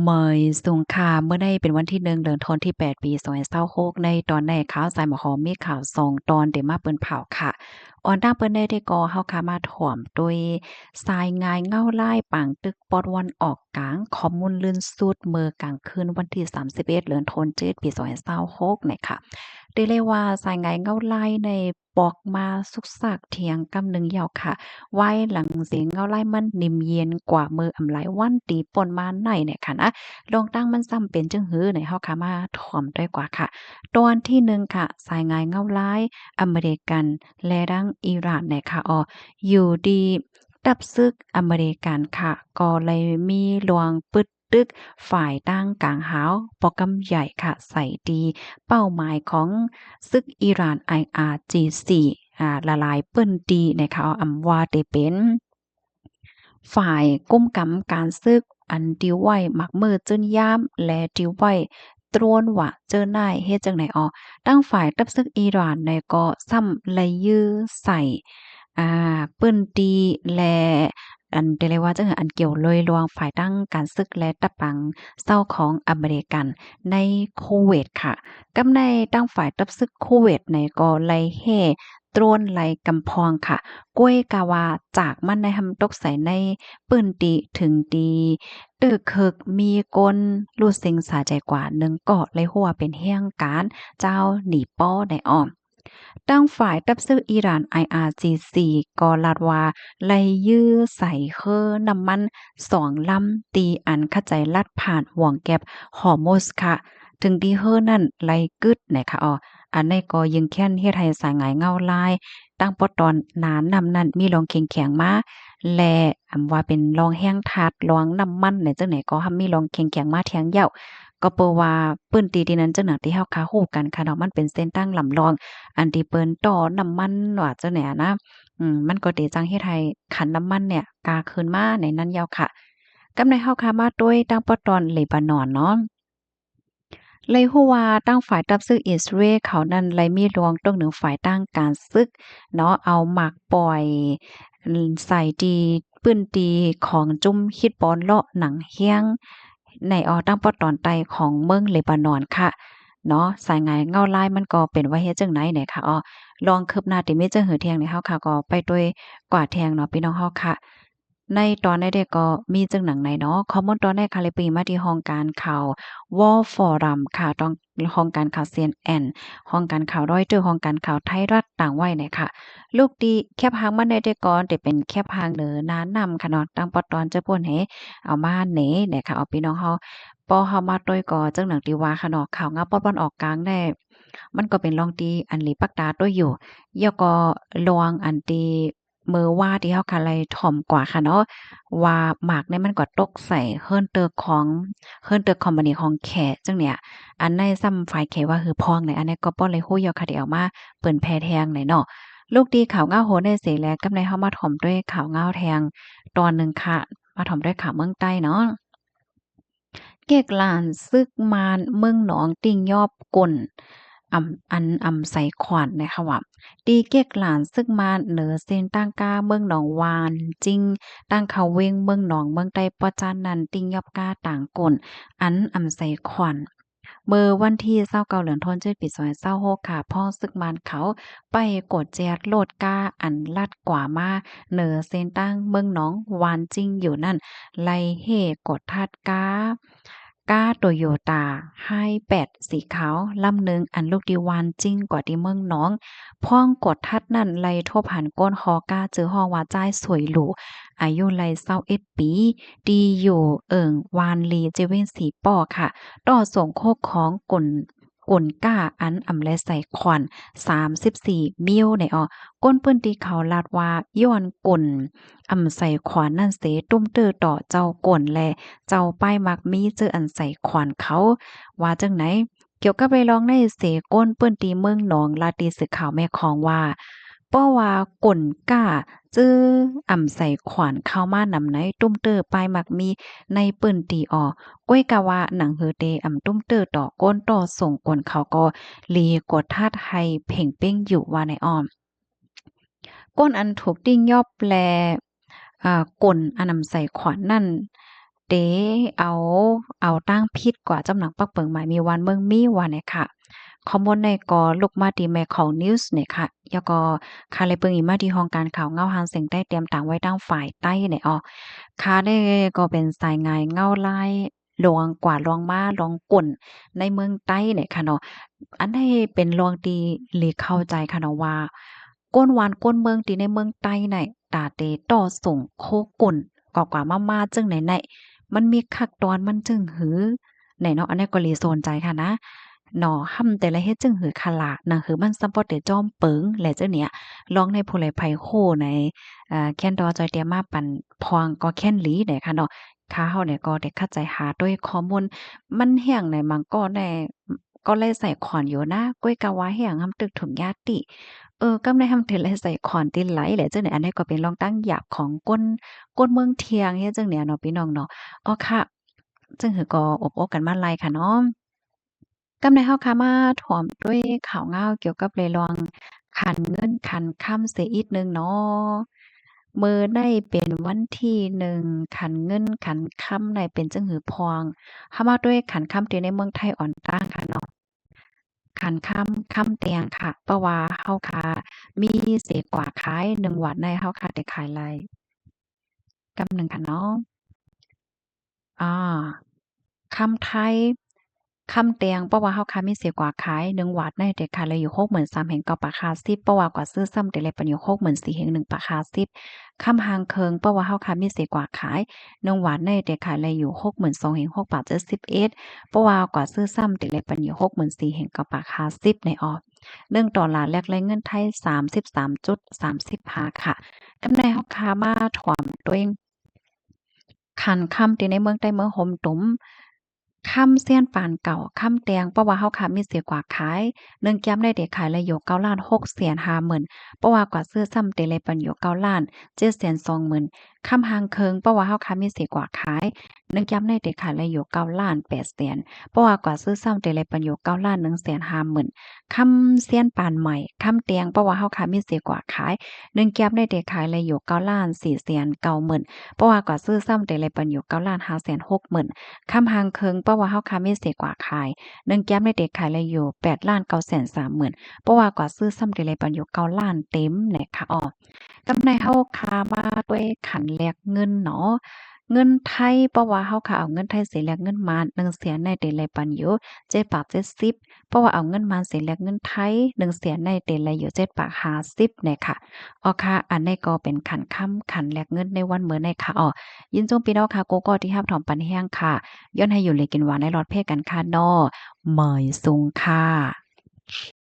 เมยสุงค่ะเมื่อได้เป็นวันที่1เดือนธันวาคมที่8ปี2026ในตอนในข่าวสายหมอหอมมีข่าว2ตอนเดี๋ยวมาเปิ้นเผาค่ะออนตั้งเปิ้นได้ก่อเฮาค่ะมาถ่อมโดยทรายงายเงาลายปางตึกปอดวันออกกลางข้อมูลลื่นสุดเมื่อกลางคืนวันที่31เดือนธันวาคมปี2026นี่ค่ะได้เลยว่าสายงายเงาลายในปอกมาสุกซากเถียงกำนึงยาวค่ะ ไว้หลังเสียงเงาไล่มันนิ่มเย็นกว่ามืออำไลวันตีป่นมาไหนเนี่ยค่ะนะลองตั้งมันซ้ำเป็นจึงหือในเฮาค่ะมาถ่อมด้วยกว่าค่ะตอนที่1ค่ะสายงายเงาลายอเมริกันและดังอิหร่านเนี่ยค่ะอยู่ดีดับซึกอเมริกันค่ะก็เลยมีหลวงปึดตึกฝ่ายตั้งกลางหาวปอกำใหญ่ค่ะใส่ดีเป้าหมายของซึกอิหร่าน IRGC ละลายเปิ้นดีนะคะอำว่าได้เป็นฝ่ายกุมกำการซึกอันติวไว้มักมือจื้นย่ามและติวไว้ตรวนว่าเจอนายเฮ็ดจังไหนตั้งฝ่ายตับซึกอิหร่านในก็ซ้ำไหลยื้อใส่เปิ้นตีและอันได้เลยว่าจังอันเกี่ยวเลยรวงฝ่ายตั้งการซึกและตะปังเศร้าของอเมริกันในคูเวตค่ะกำในตั้งฝ่ายตับซึกคูเวตในก็ไล่แห่ตรวนไหลกำพองค่ะก้วยกาวาจากมันในหำตกใส่ในปืนตีถึงดีตึกเคิกมีกลรู้สิงสาใจกว่าหนึ่งก็เลยหัวเป็นเฮียงการเจ้าหนีป้อในอ้อมตั้งฝ่ายตับซื้ออิหร่าน IRGC ก็ลาดว่าไล่ยื้อใส่เคอน้ำมัน2ลำตีอันเข้าใจลัดผ่านห่วงแก็บฮอร์มุสค่ะถึงดีเฮอนั่นไล่กึดนะคะอันนี้ก็ยิงแค้นเฮ็ดให้สายหงายเงาลายตั้งปอตอนหนานนำนั้นมีรองเข็งๆมาและว่าเป็นรองแห้งทาดรองน้ำมันในจังไหนก็มีรองเข็งๆมาเทียงเหย้าก็เปว่าปื้นตีที่นั้นจังหนังที่เฮาคาฮู้กันค่ะเนาะมันเป็นเส้นตั้งลำรองอันที่เปิ้นต่อน้ำมันว่าจังไหนนะมันก็สิจังเฮ็ดให้ขันน้ำมันเนี่ยกาขึ้นมาในนั้นยาวค่ะกำในเฮาคามาด้วยตั้งปอตอนเลบานอนเนาะ เลยฮู้ว่าตั้งฝ่ายรับซึกอิสราเอลเขานั้นไลมีรวงต้องหนึ่งฝ่ายตั้งการซึกเนาะเอาหมากปล่อยใส่ดีปื้นดีของจุ้มฮิดบอลเลาะหนังเฮียงในตั้งปอตอนใต้ของเมืองเลบานอนค่ะเนาะสายงายเงาลายมันก็เป็นว่าเฮ็ดจังไหนเนี่ยค่ะลองคืบหน้าติมีจังหือเที่ยงนี่เฮาค่ะก็ไปด้วยกว่าแทงเนาะพี่น้องเฮาค่ะ ในตอนได้ก็มีจังหนังไหนเนาะข้อมูลตอนแรกค่ะเลยไปมาที่ห้องการข่าว Wall Forum ค่ะต้องห้องการข่าว CNN ห้องการข่าว Reuters ห้องการข่าวไทยรัฐต่างไว้เนี่ยค่ะลูกดีแคบหางมันได้แต่ก่อนแต่เป็นแคบหางเหนือนานำค่ะเนาะตั้งปอตอนจะป่นให้เอามาเหนเนี่ยค่ะเอาพี่น้องเฮาพอเฮามาต้วยก็จังหนังที่ว่าค่ะเนาะข่าวงาปอดวันออกกลางได้มันก็เป็นรองตีอันหลีปักตาต้วยอยู่แล้วก็ลวงอันตีมือว่าที่เฮาค่ะไลถ่อมกว่าค่ะเนาะ ว่าหมากเนี่ยมันก็ตกใส่เฮิรนเตอร์คอมพานีของแขจังเนี่ยอันในซ้ำฝ่ายแขว่าฮือพ้องในอันนี้ก็บ่เลยฮู้ยอค่ะเดี๋ยวมาเปิ้นแพแทงไหนเนาะลูกดีข่าวง้าวโหนได้เสแลกำในเฮามาถ่อมด้วยข่าวง้าวแทงตอนหนึ่งค่ะมาถ่อมด้วยข่าวเมืองใต้เนาะ เกกลานซึกมานเมืองหนองติ่งยอบกลใส่ขวัญนะคะว่าตีเกกหลานซึกมานเหนือเส้นตั้งกาเมืองหนองวานจริงตั้งเขาเวงเมืองหนองเมืองใต้ปอจานนันติ่งยอบกาต่างกลใส่ขวัญเมื่อวันที่29เดือนธันวาคมปี2026ค่ะพ่อซึกมานเขาไปกดแจดโลดกาอันลัดกว่ามาเหนือเส้นตั้งเมืองหนองวานจริงอยู่นั่น ไล่เฮกดทัดก้าโตโยต้าไฮแปดสีขาวลำหนึ่งอันลูกดีวานจริงกว่าที่เมืองน้องพ่องกดทัดนั่นไล่ทบหันก้นฮอก้าเจอห้องว่าจ้ายสวยหรูอายุไล่21ปีดีอยู่วานลีเจเว้นสีป้อค่ะต่อส่งโคกของกลก้าอันอำและใส่ขวัญ34มิ้วในก้นเปิ้นที่เขาลาดว่าย้อนกล ใส่ขวานนั่นเสตุ้มเตื้อต่อเจ้าก่นแลเจ้าป้ายมักมีเจออันใส่ขวานเขาว่าจังไหนเกี่ยวกับไปลองในเสก้นเปิ้นตีเมืองหนองลาตีสึกข่าวแม่ของว่าเพราะว่ากลก้าจื้อใส่ขวานเข้ามานำไหนตุ้มเตื้อป้ายมักมีในเปิ้นตีก้วยกะว่าหนังเฮอเตตุ้มเตื้อต่อก้นต่อส่งกลเขาก็ลีกดทาดให้เพ่งเป้งอยู่ว่าในอ้อมก้นอันถูกติ้งยอบแลกลอันนำใส่ขวานนั่น เตเอาตั้งพิษกว่าจำหนังปักเปิงหมายมีวันเมืองมีวันเนี่ยค่ะข้อมูลในก็ลุกมาที่แม่ของนิวส์เนี่ยค่ะแล้วก็คาเลยเปิงอีกมาที่ห้องการข่าวเงาหางเสียงใต้เตรียมต่างไว้ตั้งฝ่ายใต้เนี่ยอ้อค่ะได้ก็เป็นสายงายเงาลายลวงกว่าลวงมาลวงก่นในเมืองใต้เนี่ยค่ะเนาะอันใดเป็นลวงดีหลีเข้าใจค่ะเนาะว่าก้นหวานก้นเมืองที่ในเมืองใต้เนี่ยตาเตต่อส่งโคกุ่นกว่ามาๆจึงไหนๆ มันมีคักตอนมันจึงหือไหนเนาะอันนี้ก็เลยสนใจค่ะนะหนอห่ำแต่ละเฮ็ดจึงหือคาลานะคือมันซัมพอเตจอมเปิงแหละเจ้าเนี่ยลองในผู้ใดไผโคในแคนดอจอยเตียมาปั่นพองก็แค่นหลีได้ค่ะเนาะถ้าเฮาเนี่ยก็ได้เข้าใจหาด้วยข้อมูลมันแห้งในมันก็ได้ก็เลยใส่ขอนอยู่นะก้วยกะว่าแห้งหำตึกถุงยาติกำได้ทำถึงเลยใส่ขอนติไหลแหละจังเนี่ยอันนี้ก็เป็นรองตั้งหยาบของก้นเมืองเทียงเฮ็ดจังเนี่ยเนาะพี่น้องเนาะ อ๋อค่ะซึ่งหือก็อบโอ้กันมาหลายค่ะเนาะกำในเฮาค่ะมาถ่อมด้วยข่าวเงาเกี่ยวกับเรื่องขันเงินขันค่ำเสียอีกหนึ่งเนาะมื้อได้เป็นวันที่1ขันเงินขันค่ำได้เป็นจั่งหือพวงเฮามาด้วยขันค่ำที่ในเมืองไทยอ่อนต้างค่ะเนาะขันค่ำแตงค่ะเพราะว่าเฮาค่ะมีเสกว่าขาย1วัดในเฮาค่ะได้ขายไรกำหนึ่งค่ะเนาะอา คำไทยคำเตียงเพราะว่าเฮาคามีเสียกว่าขาย1วาทในเด็กค่ะเลยอยู่63,000แห่งเก้าปากคา10เพราะว่ากว่าซื้อซ้ำแต่เลยปันอยู่64,000แห่ง1ปากคา10คำหางเคิงเพราะว่าเฮาคามีเสียกว่าขาย1วาทในเด็กค่ะเลยอยู่62,000แห่ง6บาท71เพราะว่ากว่าซื้อซ้ำแต่เลยปันอยู่64,000แห่งเก้าปากคา10ในออ$1แลกแลงเงินไทย33.35ค่ะกำไรเฮาคามาถ่อมด้วยคันค่ำที่ในเมืองใต้เมืองโฮมตุ้ม ค่ำเซียนปานเก่าค่ำแตงเพราะว่าเฮาค่ะมีเสียกว่าขาย1แก้มได้เด็กขายละอยู่9,650,000เพราะว่ากว่าซื้อซ้ำเตเลยปันอยู่9,720,000ค่ำหางเคิงเพราะว่าเฮาค่ะมีเสียกว่าขาย1แก้มได้เด็กขายละอยู่9,800,000เพราะว่ากว่าซื้อซ้ำเตเลยปันอยู่9,150,000ค่ำเซียนปานใหม่ค่ำแตงเพราะว่าเฮาค่ะมีเสียกว่าขาย1แก้มได้เด็กขายละอยู่9,490,000เพราะว่ากว่าซื้อซ้ำเตเลยปันอยู่9,560,000 คำหางเคิงเพราะว่าเฮาค้ามีเสกว่าขาย1แก้มในเด็กขายเลยอยู่8,930,000เพราะว่ากว่าซื้อซ้ำได้เลยปันอยู่9,000,000เต็มแหละค่ะอ้อกำไรเฮาค้ามาด้วยขันแลกเงินเนาะเงินไทยเพราะว่าเฮาค่ะเอาเงินไทยสิแลกเงินมาน100,000ในเดเลยปันอยู่7บาท70เพราะว่าเอาเงินมานสิแลกเงินไทย100,000ในเดเลยอยู่7บาท50เนี่ยค่ะอ้อค่ะอันนี้ก็เป็นขันค่ำขันแลกเงินในวันมื้อในค่ะอ้อยินจงพี่น้องค่ะโกโก้ที่รับถอมปันแห้งค่ะ ย้อนให้อยู่เลยกินหวานในรอดเพศกันค่ะนอเหมยสุงค่ะ